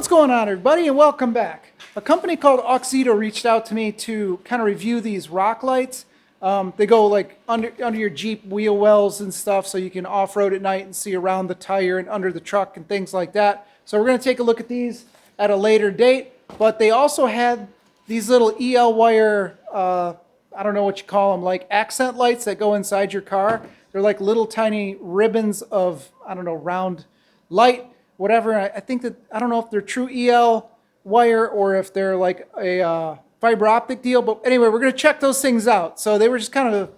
What's going on, everybody, and welcome back. A company called Auxito reached out to me to kind of review these rock lights. They go like under your Jeep wheel wells and stuff, so you can off-road at night and see around the tire and under the truck and things like that. So we're going to take a look at these at a later date. But they also had these little EL wire, I don't know what you call them, like accent lights that go inside your car. They're like little tiny ribbons of, I don't know, round light, whatever. I think that, I don't know if they're true EL wire or if they're like a fiber optic deal. But anyway, we're going to check those things out. So they were just kind of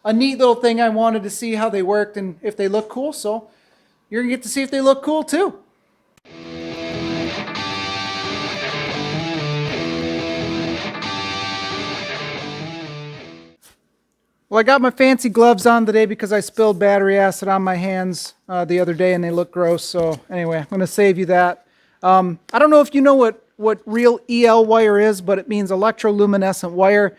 a neat little thing. I wanted to see how they worked and if they look cool. So you're going to get to see if they look cool too. Well, I got my fancy gloves on today because I spilled battery acid on my hands the other day and they look gross. So anyway, I'm going to save you that. I don't know if you know what real EL wire is, but it means electroluminescent wire.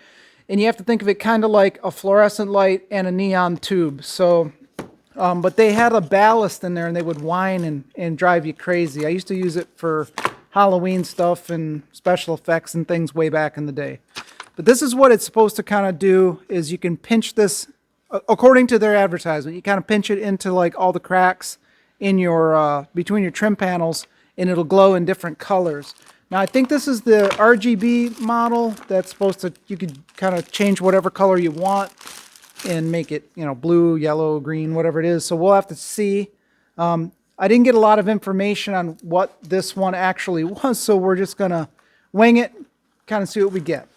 And you have to think of it kind of like a fluorescent light and a neon tube. So, but they had a ballast in there and they would whine and drive you crazy. I used to use it for Halloween stuff and special effects and things way back in the day. But this is what it's supposed to kind of do, is you can pinch this, according to their advertisement, you kind of pinch it into like all the cracks in your, between your trim panels, and it'll glow in different colors. Now I think this is the RGB model that's supposed to, you could kind of change whatever color you want and make it, you know, blue, yellow, green, whatever it is. So we'll have to see. I didn't get a lot of information on what this one actually was, so we're just gonna wing it, kind of see what we get.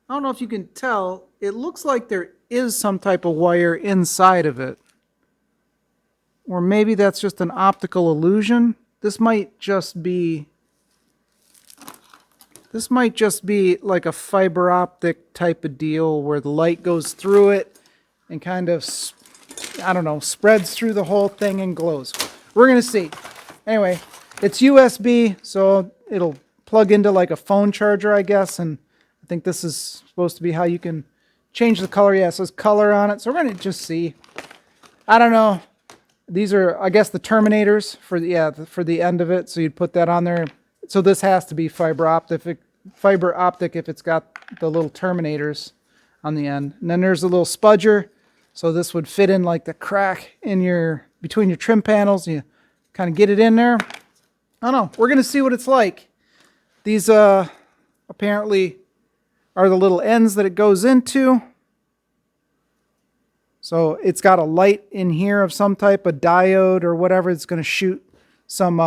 I don't know if you can tell, it looks like there is some type of wire inside of it. Or maybe that's just an optical illusion. This might just be like a fiber optic type of deal where the light goes through it and kind of, I don't know, spreads through the whole thing and glows. We're going to see. Anyway, it's USB, so it'll plug into like a phone charger, I guess, and I think this is supposed to be how you can change the color. Yeah, it says color on it. So we're going to just see. I don't know. These are, I guess, the terminators for the end of it. So you'd put that on there. So this has to be fiber optic if it's got the little terminators on the end. And then there's a little spudger. So this would fit in like the crack in between your trim panels. You kind of get it in there. I don't know. We're going to see what it's like. These apparently are the little ends that it goes into. So it's got a light in here of some type of diode or whatever. It's going to shoot some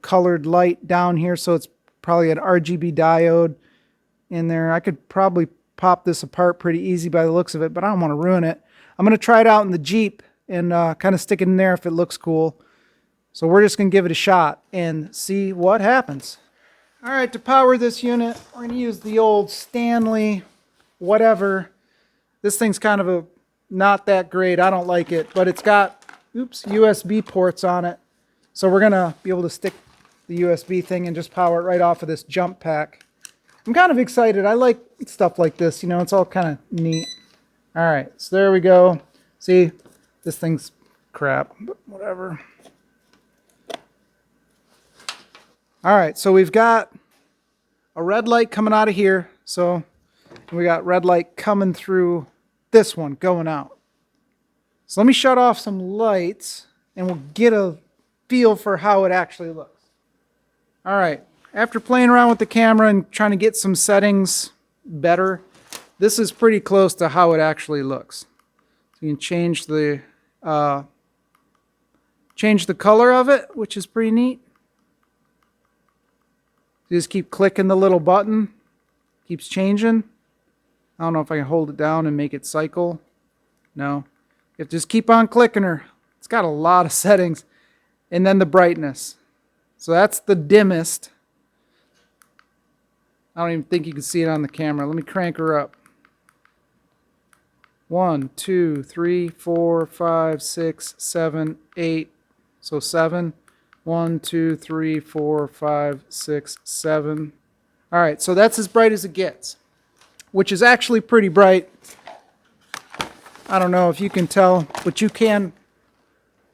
colored light down here. So it's probably an RGB diode in there. I could probably pop this apart pretty easy by the looks of it, but I don't want to ruin it. I'm going to try it out in the Jeep and kind of stick it in there if it looks cool. So we're just going to give it a shot and see what happens. All right, to power this unit, we're going to use the old Stanley whatever. This thing's kind of not that great. I don't like it, but it's got, USB ports on it. So we're going to be able to stick the USB thing and just power it right off of this jump pack. I'm kind of excited. I like stuff like this, you know, it's all kind of neat. All right, so there we go. See, this thing's crap, but whatever. All right, so we've got a red light coming out of here. So we got red light coming through this one going out. So let me shut off some lights and we'll get a feel for how it actually looks. All right, after playing around with the camera and trying to get some settings better, this is pretty close to how it actually looks. So you can change the color of it, which is pretty neat. You just keep clicking the little button, keeps changing. I don't know if I can hold it down and make it cycle. No, you have to just keep on clicking her. It's got a lot of settings. And then the brightness. So that's the dimmest. I don't even think you can see it on the camera. Let me crank her up. 1, 2, 3, 4, 5, 6, 7, 8. So 7. 1, 2, 3, 4, 5, 6, 7. All right, so that's as bright as it gets, which is actually pretty bright. I don't know if you can tell, but you can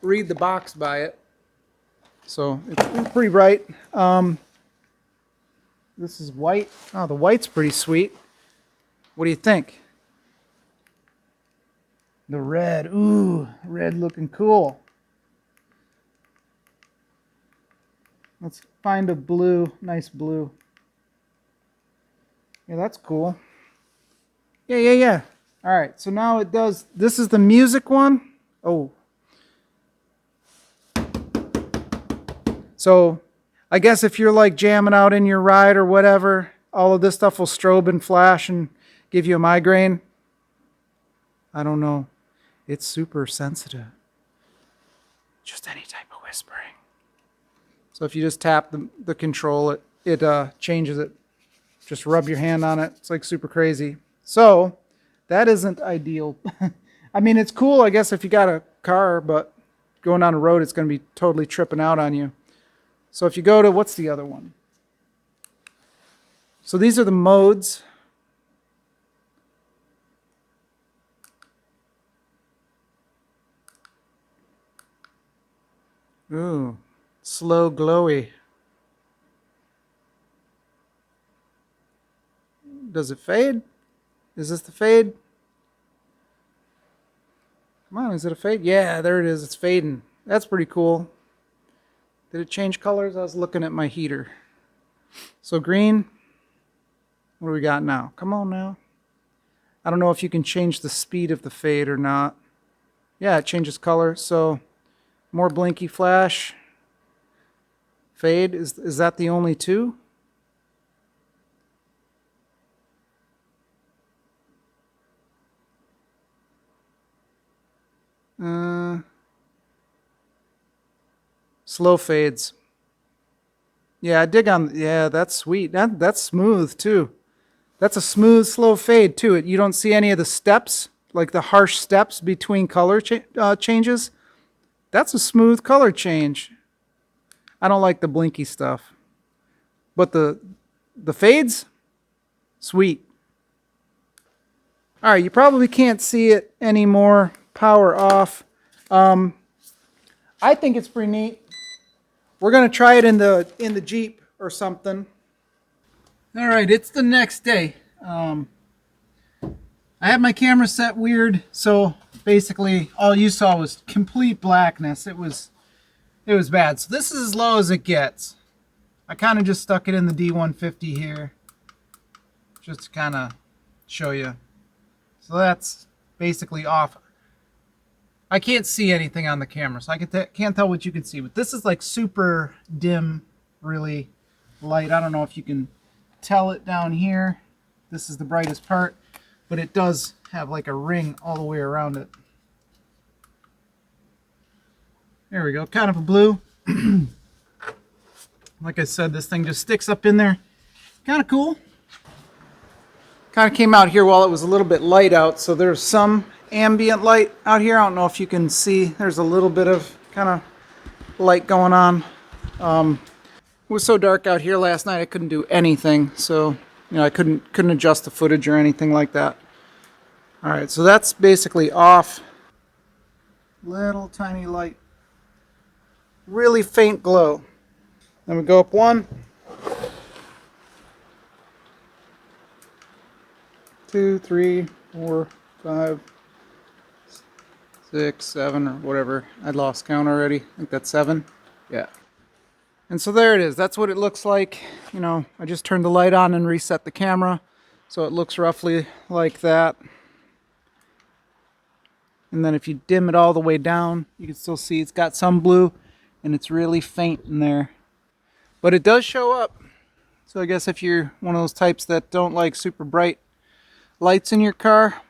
read the box by it. So it's pretty bright. This is white. Oh, the white's pretty sweet. What do you think? The red. Ooh, red looking cool. Let's find a blue, nice blue. Yeah, that's cool. Yeah. All right, so now it does, this is the music one. Oh. So I guess if you're like jamming out in your ride or whatever, all of this stuff will strobe and flash and give you a migraine. I don't know. It's super sensitive. Just any type of whispering. So if you just tap the control, it changes it. Just rub your hand on it. It's like super crazy. So that isn't ideal. I mean, it's cool, I guess, if you got a car, but going down the road, it's going to be totally tripping out on you. So if you go to, what's the other one? So these are the modes. Ooh, slow glowy. Does it fade? Is this the fade? Come on, is it a fade? Yeah, there it is. It's fading. That's pretty cool. Did it change colors? I was looking at my heater. So green. What do we got now? Come on now. I don't know if you can change the speed of the fade or not. Yeah, it changes color. So more blinky flash. Fade. Is that the only two? Slow fades. Yeah, I dig on. Yeah, that's sweet. That's smooth too. That's a smooth, slow fade too. You don't see any of the steps, like the harsh steps between color changes. That's a smooth color change. I don't like the blinky stuff, but the fades, sweet. All right, you probably can't see it anymore. Power off. I think it's pretty neat. We're gonna try it in the Jeep or something. All right, it's the next day. I had my camera set weird, so basically all you saw was complete blackness. It was bad. So this is as low as it gets. I kind of just stuck it in the D150 here, just to kind of show you. So that's basically off. I can't see anything on the camera, so I can't tell what you can see. But this is like super dim, really light. I don't know if you can tell it down here. This is the brightest part, but it does have like a ring all the way around it. There we go, kind of a blue. Like I said, this thing just sticks up in there. Kind of cool. Kind of came out here while it was a little bit light out, so there's some ambient light out here. I don't know if you can see. There's a little bit of kind of light going on. It was so dark out here last night I couldn't do anything, so I couldn't adjust the footage or anything like that. All right, so that's basically off. Little tiny light, really faint glow. Then we go up 1, 2, 3, 4, 5, 6, 7, or whatever. I lost count already. I think that's 7. Yeah. And so there it is. That's what it looks like. I just turned the light on and reset the camera, so it looks roughly like that. And then if you dim it all the way down, you can still see it's got some blue, and it's really faint in there. But it does show up. So I guess if you're one of those types that don't like super bright lights in your car,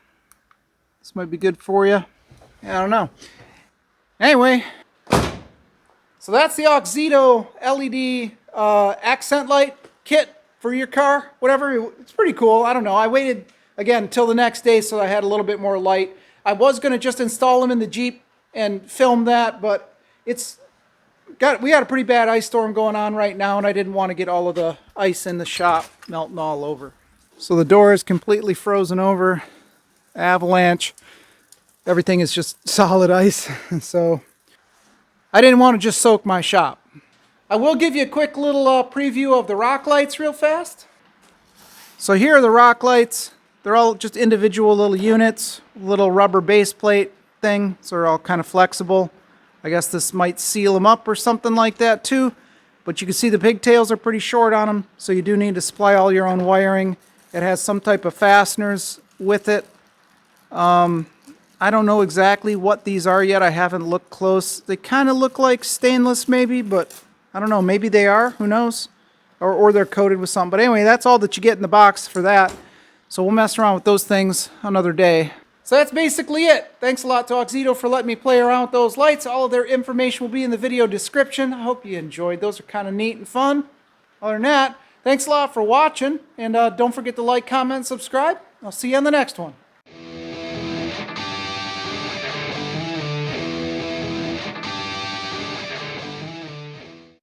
this might be good for you. I don't know. Anyway, so that's the Auxito LED accent light kit for your car, whatever. It's pretty cool. I don't know. I waited, again, until the next day so I had a little bit more light. I was going to just install them in the Jeep and film that, but we got a pretty bad ice storm going on right now, and I didn't want to get all of the ice in the shop melting all over. So the door is completely frozen over, avalanche. Everything is just solid ice. So I didn't want to just soak my shop. I will give you a quick little preview of the rock lights real fast. So here are the rock lights. They're all just individual little units, little rubber base plate thing, so they're all kind of flexible. I guess this might seal them up or something like that too. But you can see the pigtails are pretty short on them, so you do need to supply all your own wiring. It has some type of fasteners with it. I don't know exactly what these are yet. I haven't looked close. They kind of look like stainless maybe, but I don't know. Maybe they are. Who knows? Or they're coated with something. But anyway, that's all that you get in the box for that. So we'll mess around with those things another day. So that's basically it. Thanks a lot to Auxito for letting me play around with those lights. All of their information will be in the video description. I hope you enjoyed. Those are kind of neat and fun. Other than that, thanks a lot for watching. And don't forget to like, comment, subscribe. I'll see you on the next one.